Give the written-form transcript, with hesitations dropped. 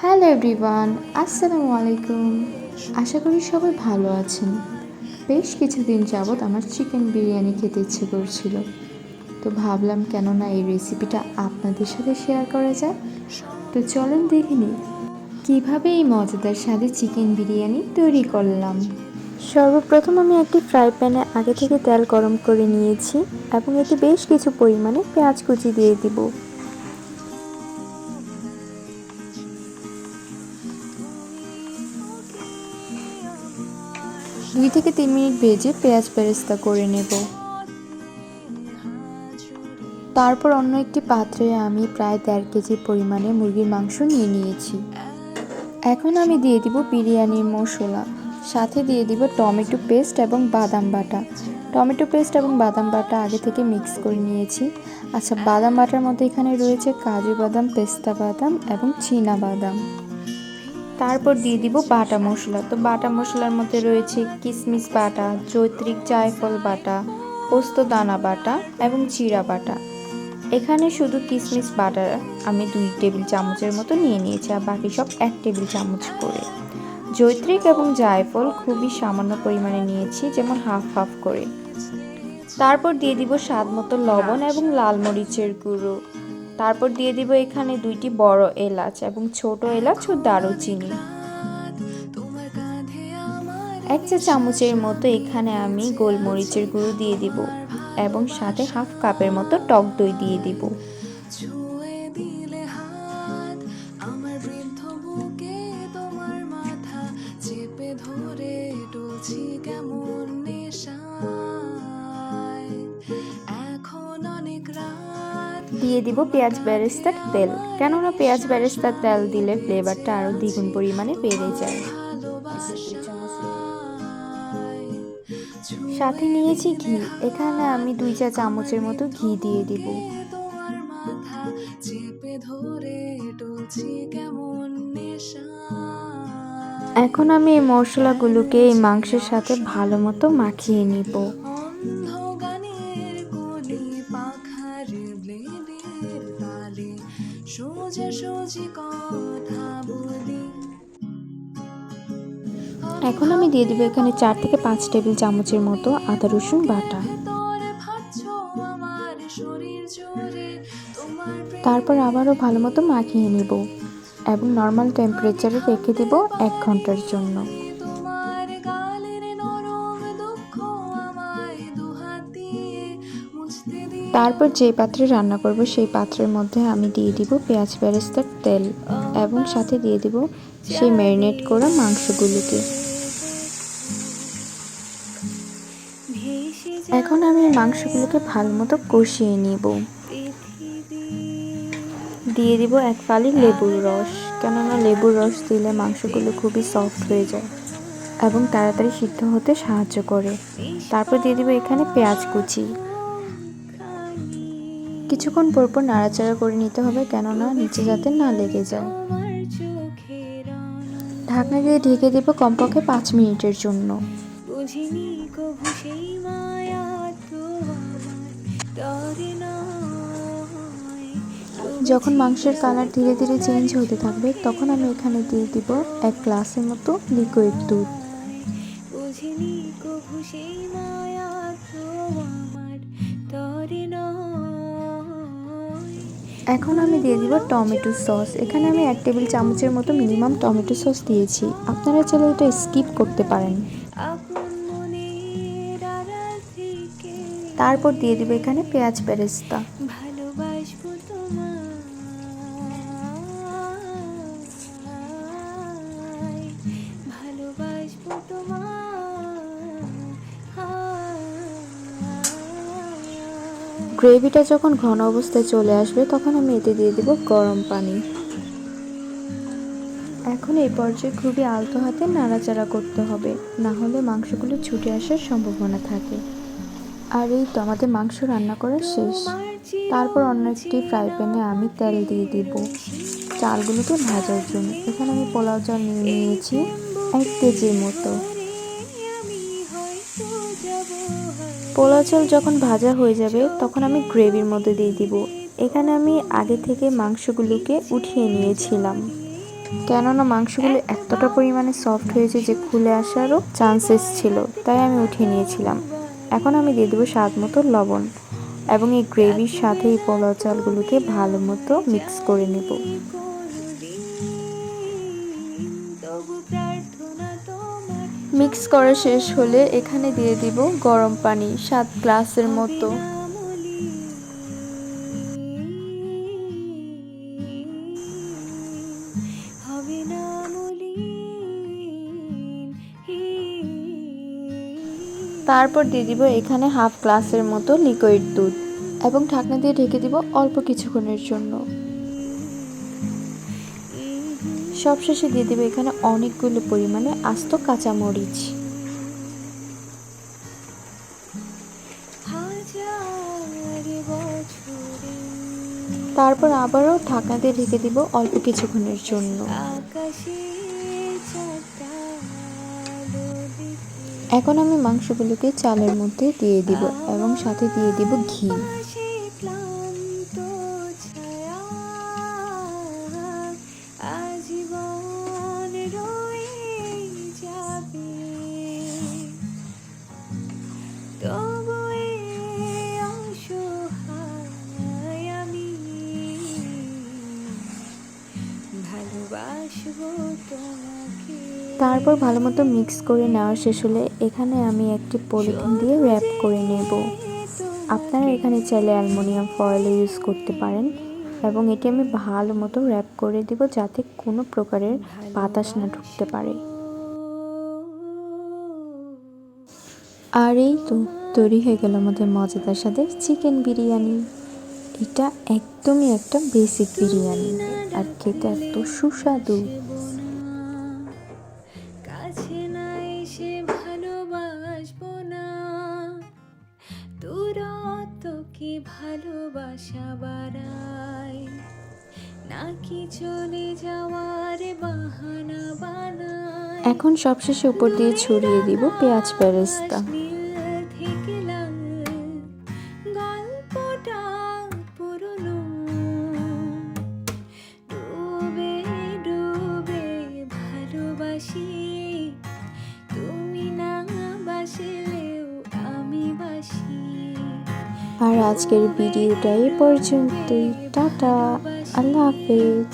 Hello everyone, আসসালামু আলাইকুম। আশা করি সবাই ভালো আছেন। বেশ কিছুদিন যাবৎ আমার চিকেন বিরিয়ানি খেতে ইচ্ছে করছিল, তো ভাবলাম কেননা এই রেসিপিটা আপনাদের সাথে শেয়ার করা যায়। তো চলেন দেখে নিই কীভাবে এই মজাদার স্বাদে চিকেন বিরিয়ানি তৈরি করলাম। সর্বপ্রথম আমি একটি ফ্রাই প্যানে আগে থেকে তেল গরম করে নিয়েছি এবং এতে বেশ কিছু পরিমাণে পেঁয়াজ কুচি দিয়ে দিব। 2 থেকে 3 মিনিট ভেজে পেঁয়াজ বেরেস্তা করে নেব। তারপর অন্য একটি পাত্রে আমি প্রায় 1.5 কেজি পরিমাণে মুরগির মাংস নিয়ে নিয়েছি। এখন আমি দিয়ে দিব বিরিয়ানির মশলা, সাথে দিয়ে দিব টমেটো পেস্ট এবং বাদাম বাটা। টমেটো পেস্ট এবং বাদাম বাটা আগে থেকে মিক্স করে নিয়েছি। আচ্ছা, বাদাম বাটার মধ্যে এখানে রয়েছে কাজু বাদাম, পেস্তা বাদাম এবং চীনা বাদাম। তারপর দিয়ে দিব বাটা মশলা। তো বাটা মশলার মধ্যে রয়েছে কিশমিশ বাটা, জৈত্রিক জায়ফল বাটা, পোস্ত দানা বাটা এবং জিরা বাটা। এখানে শুধু কিশমিশ বাটা আমি 2 টেবিল চামচের মতো নিয়ে নিয়েছি, আর বাকি সব 1 টেবিল চামচ করে। জৈত্রিক এবং জায়ফল খুবই সামান্য পরিমাণে নিয়েছি, যেমন হাফ হাফ করে। তারপর দিয়ে দিব স্বাদ মতো লবণ এবং লাল মরিচের গুঁড়ো। তারপর দিয়ে দিব এখানে 2টি বড় এলাচ এবং ছোট এলাচ ও দারুচিনি। 1 চা চামচের মতো এখানে আমি গোলমরিচের গুঁড়ো দিয়ে দিব এবং সাথে হাফ কাপের মতো টক দই দিয়ে দিব। দিয়ে দিব পেঁয়াজ বেরেস্তার তেল, কেননা পেঁয়াজ বেরেস্তার তেল দিলে ফ্লেভারটা আরও দ্বিগুণ পরিমাণে বেড়ে যায়। সাথে নিয়েছি ঘি, এখানে আমি 2 চা চামচের মতো ঘি দিয়ে দিব। এখন আমি এই মশলাগুলোকে এই মাংসের সাথে ভালো মতো মাখিয়ে নিব। এখন আমি দিয়ে দিব এখানে 4 থেকে 5 টেবিল চামচের মতো আদা রসুন বাটা। তারপর আবারও ভালো মতো মাখিয়ে নিব এবং নর্মাল টেম্পারেচারে রেখে দিব 1 ঘন্টার জন্য। তারপর যে পাত্রে রান্না করব সেই পাত্রের মধ্যে আমি দিয়ে দিব পেঁয়াজ বেরেস্তার তেল এবং সাথে দিয়ে দিব সেই ম্যারিনেট করা মাংসগুলোকে। এখন আমি মাংসগুলোকে ভালো মতো কষিয়ে নিব। দিয়ে দিব 1 ফালি লেবুর রস, কেননা লেবুর রস দিলে মাংসগুলো খুবই সফট হয়ে যায় এবং তাড়াতাড়ি সিদ্ধ হতে সাহায্য করে। তারপর দিয়ে দিব এখানে পেঁয়াজ কুচি। কিছুক্ষণ পরপর নাড়াচাড়া করে নিতে হবে, কেননা নিচে যাতে না লেগে যায়। ঢাকনা দিয়ে ঢেকে দেব কমপক্ষে 5 মিনিটের জন্য। যখন মাংসের কালার ধীরে ধীরে চেঞ্জ হতে থাকবে, তখন আমি এখানে দিয়ে দিব 1 গ্লাসের মতো লিকুইড দুধ। এখন আমি দিয়ে দিব টমেটো সস, এখানে আমি 1 টেবিল চামচের মতো মিনিমাম টমেটো সস দিয়েছি, আপনারা চাইলে এটা স্কিপ করতে পারেন। তারপর দিয়ে দিব এখানে পেঁয়াজ বেরেস্তা। গ্রেভিটা যখন ঘন অবস্থায় চলে আসবে, তখন আমি এতে দিয়ে দিব গরম পানি। এখন এই পর্যায়ে খুবই আলতো হাতে নাড়াচাড়া করতে হবে, না হলে মাংসগুলো ছুটে আসার সম্ভাবনা থাকে। আর এই তো আমাদের মাংস রান্না করা শেষ। তারপর অন্য একটি ফ্রাই প্যানে আমি তেল দিয়ে দিব চালগুলোকে ভাজার জন্য। এখানে আমি পোলাও চাল নিয়ে নিয়েছি 1 কেজির মতো। পোলাও চাল যখন ভাজা হয়ে যাবে, তখন আমি গ্রেভির মধ্যে দিয়ে দিব। এখানে আমি আগে থেকে মাংসগুলোকে উঠিয়ে নিয়েছিলাম। কেননা মাংসগুলো এতটা পরিমাণে সফট হয়েছে যে খুলে আসারও চান্সেস ছিল, তাই আমি উঠিয়ে নিয়েছিলাম। এখন আমি দিয়ে দেবো স্বাদ মতো লবণ এবং এই গ্রেভির সাথে এই পোলাও চালগুলোকে ভালো মতো মিক্স করে নেব। মিক্স করা শেষ হলে এখানে দিয়ে দিব গরম পানি 7 গ্লাসের মতো। তারপর দিয়ে দিব এখানে হাফ গ্লাসের মতো লিকুইড দুধ এবং ঢাকনা দিয়ে ঢেকে দিব অল্প কিছুক্ষণের জন্য। সবশেষে দিয়ে দেবো এখানে অনেকগুলো পরিমাণে আস্ত কাঁচামরিচ। তারপর আবারও ঢাকনা দিয়ে ঢেকে দিব অল্প কিছুক্ষণের জন্য। এখন আমি মাংসগুলোকে চালের মধ্যে দিয়ে দিব এবং সাথে দিয়ে দিব ঘি। তারপর ভালো মতো মিক্স করে নেওয়া শেষ হলে এখানে আমি একটি পলিথিন দিয়ে র্যাপ করে নেব। আপনারা এখানে চাইলে অ্যালুমিনিয়াম ফয়েল ইউজ করতে পারেন এবং এটি আমি ভালো মতো র্যাপ করে দিব যাতে কোনো প্রকারের বাতাস না ঢুকতে পারে। আর এই তো তৈরি হয়ে গেল আমাদের মজাদার সাথে চিকেন বিরিয়ানি। এটা একদমই একটা বেসিক বিরিয়ানি আর খেতে এত সুস্বাদু। ভালোবাসা বাড়ায় নাকি চলে যাওয়ার বাহানা বানায়। এখন সবশেষে উপর দিয়ে ছড়িয়ে দিব পেঁয়াজ বেরেস্তা। গল্পটা পুরনো ডুবে ডুবে ভালোবাসি, তুমি না বাসলেও আমি বাসি। আর আজকের ভিডিওটা এই পর্যন্তই। টাটা, আল্লাহ হাফেজ।